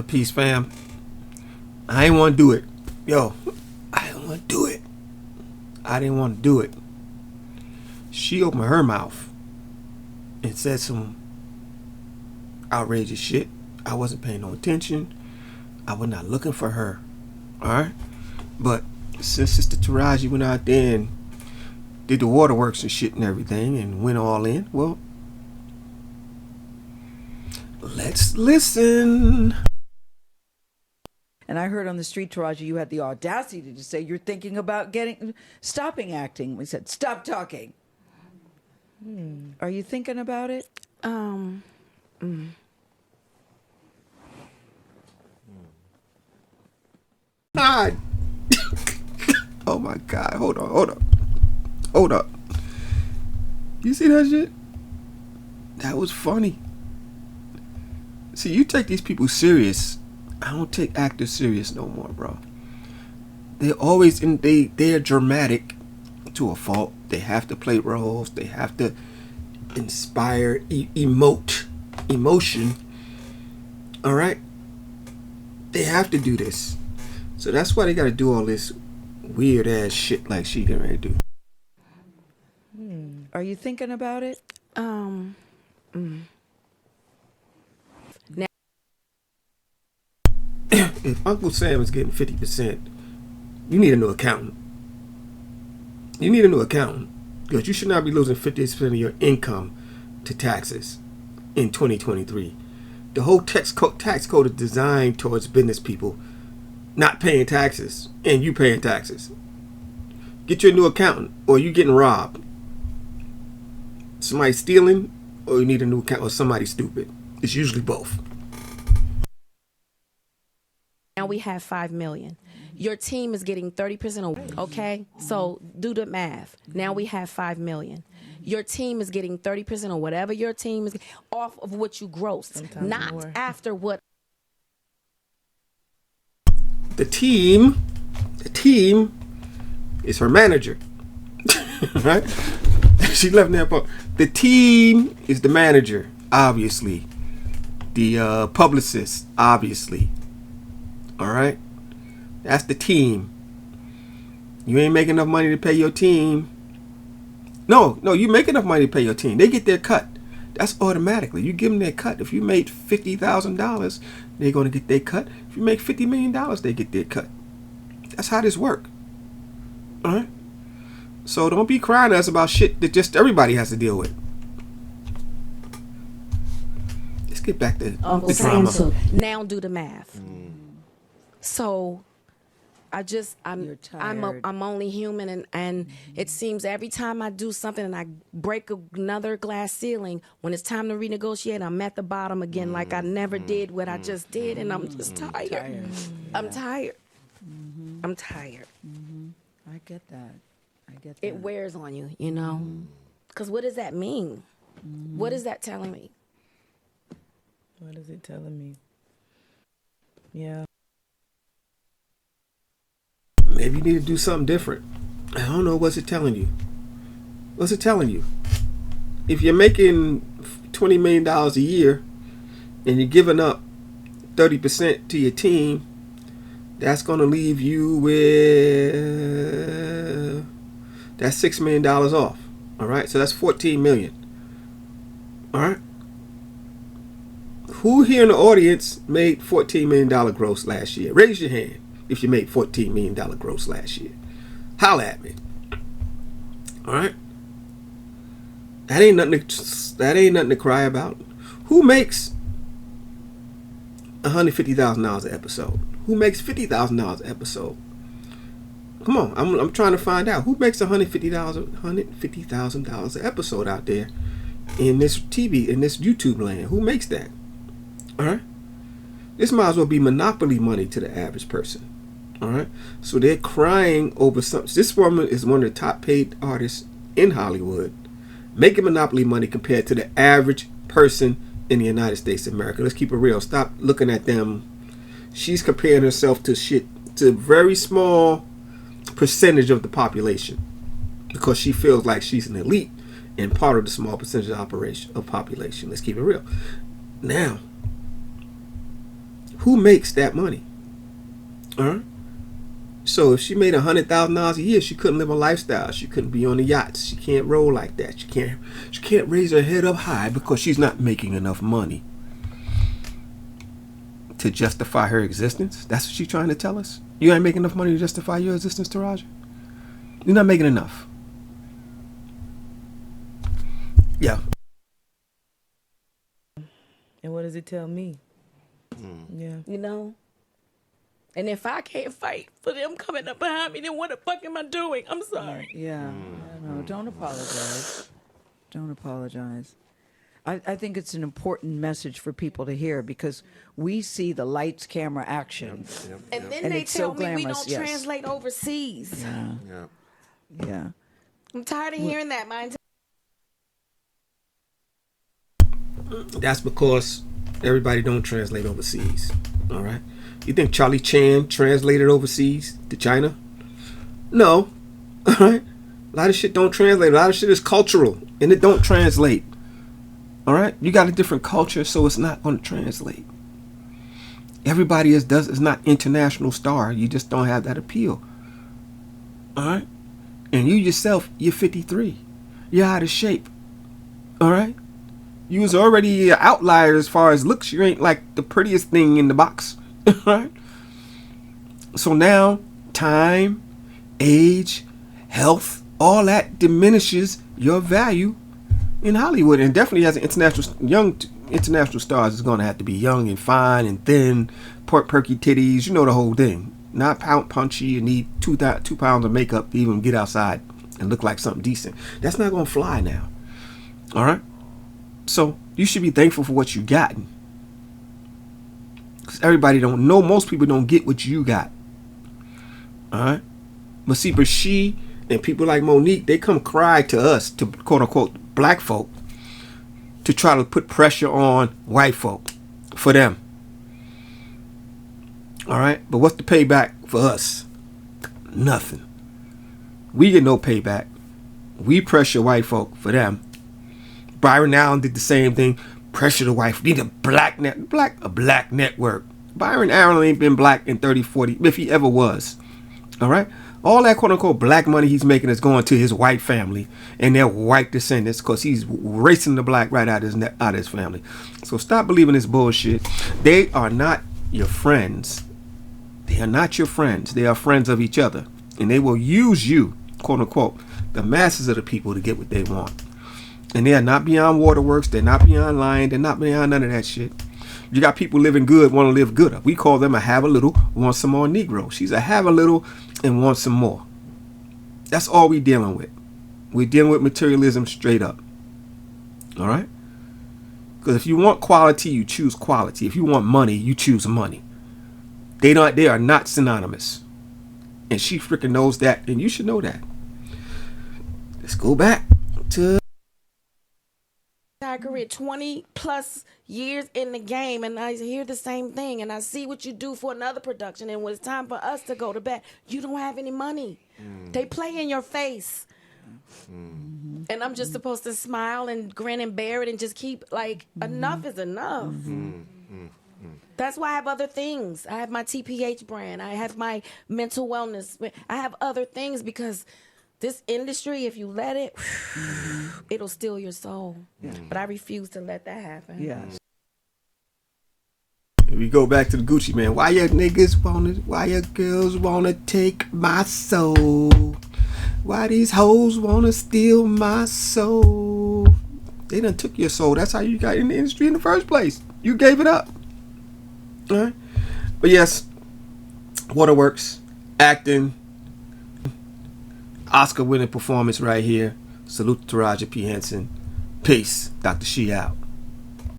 Peace, fam. I ain't want to do it. Yo, I didn't want to do it. I didn't want to do it. She opened her mouth and said some outrageous shit. I wasn't paying no attention. I was not looking for her. Alright? But since Sister Taraji went out there and did the waterworks and shit and everything and went all in, well, let's listen. And I heard on the street, Taraji, you had the audacity to say you're thinking about stopping acting. We said, stop talking. Are you thinking about it? God. Oh my God. Hold up. You see that shit? That was funny. See, you take these people serious. I don't take actors serious no more, bro. They're always they're dramatic to a fault. They have to play roles. They have to inspire, emotion. All right? They have to do this. So that's why they got to do all this weird ass shit like she getting ready to do. Are you thinking about it? If Uncle Sam is getting 50%, you need a new accountant. You need a new accountant because you should not be losing 50% of your income to taxes in 2023. The whole tax code is designed towards business people not paying taxes and you paying taxes. Get you a new accountant or you getting robbed. Somebody stealing or you need a new accountant or somebody stupid. It's usually both. Now we have 5 million. Your team is getting 30% of, okay? So do the math. Now we have 5 million. Your team is getting 30% of whatever your team is off of what you grossed, Sometimes not more. after what. The team is her manager. Right? She left that part. The team is the manager, obviously. The publicist, obviously. Alright? That's the team. You ain't making enough money to pay your team. No, you make enough money to pay your team. They get their cut. That's automatically. You give them their cut. If you made $50,000, they're going to get their cut. If you make $50 million, they get their cut. That's how this works. Alright? So don't be crying to us about shit that just everybody has to deal with. Let's get back to the drama. Now do the math. So I'm You're tired. I'm only human, and it seems every time I do something and I break another glass ceiling, when it's time to renegotiate, I'm at the bottom again, like I never did what I just did, and I'm just tired. I'm tired. I'm tired. I get that. It wears on you, you know? Because what does that mean? What is that telling me? What is it telling me? Yeah. Maybe you need to do something different. I don't know. What's it telling you? What's it telling you? If you're making $20 million a year and you're giving up 30% to your team, that's going to leave you with that's $6 million off. All right. So that's $14 million. All right. Who here in the audience made $14 million gross last year? Raise your hand if you made $14 million gross last year. Holla at me. All right. That ain't nothing to cry about. Who makes $150,000 an episode? Who makes $50,000 an episode? Come on, I'm trying to find out who makes $150,000 an episode out there in this YouTube land. Who makes that? All right. This might as well be monopoly money to the average person. All right. So they're crying over something. This woman is one of the top paid artists in Hollywood, making monopoly money compared to the average person in the United States of America. Let's keep it real. Stop looking at them. She's comparing herself to a very small percentage of the population because she feels like she's an elite and part of the small percentage of population. Let's keep it real. Now, Who makes that money? All right. So if she made $100,000 a year, she couldn't live a lifestyle. She couldn't be on the yachts. She can't roll like that. She can't raise her head up high because she's not making enough money to justify her existence. That's what she's trying to tell us. You ain't making enough money to justify your existence, Taraji. You're not making enough. Yeah. And what does it tell me? Yeah. You know? And if I can't fight for them coming up behind me, then what the fuck am I doing? I'm sorry. Yeah. No, don't apologize. Don't apologize. I think it's an important message for people to hear because we see the lights, camera, action. And then And they it's tell so me we glamorous, don't yes. translate overseas. Yeah. I'm tired of hearing that. That's because everybody don't translate overseas. All right. You think Charlie Chan translated overseas to China? No. All right. A lot of shit don't translate. A lot of shit is cultural and it don't translate. All right. You got a different culture, so it's not going to translate. Everybody is not international star. You just don't have that appeal. All right. And you yourself, you're 53. You're out of shape. All right. You was already an outlier as far as looks. You ain't like the prettiest thing in the box. Right? So now, time, age, health, all that diminishes your value in Hollywood. And definitely as an young international stars is going to have to be young and fine and thin, perky titties, you know the whole thing. Not punchy, you need 2 pounds of makeup to even get outside and look like something decent. That's not going to fly now. All right? So you should be thankful for what you gotten. Because everybody don't know. Most people don't get what you got. All right? But see, but she and people like Monique, they come cry to us, to quote unquote black folk, to try to put pressure on white folk for them. All right? But what's the payback for us? Nothing. We get no payback. We pressure white folk for them. Byron Allen did the same thing. Pressure the wife. Need a black network. Byron Allen ain't been black in 30, 40, if he ever was. All right? All that quote-unquote black money he's making is going to his white family and their white descendants because he's racing the black right out of his family. So stop believing this bullshit. They are not your friends. They are not your friends. They are friends of each other. And they will use you, quote-unquote, the masses of the people to get what they want. And they are not beyond waterworks. They're not beyond lying. They're not beyond none of that shit. You got people living good, want to live gooder. We call them a have a little, want some more Negro. She's a have a little and want some more. That's all we dealing with. We're dealing with materialism straight up. All right? Because if you want quality, you choose quality. If you want money, you choose money. They are not synonymous. And she freaking knows that, and you should know that. Let's go back to Career 20 plus years in the game, and I hear the same thing, and I see what you do for another production, and when it's time for us to go to bed, you don't have any money. They play in your face, and I'm just supposed to smile and grin and bear it and just keep like enough is enough. That's why I have other things. I have my TPH brand, I have my mental wellness, I have other things, because this industry, if you let it, it'll steal your soul. But I refuse to let that happen. Yes. we go back to the Gucci man. Why your girls wanna take my soul? Why these hoes wanna steal my soul? They done took your soul. That's how you got in the industry in the first place. You gave it up. All right? But yes, Waterworks, acting, Oscar winning performance right here. Salute to Taraji P. Henson. Peace. Dr. She out.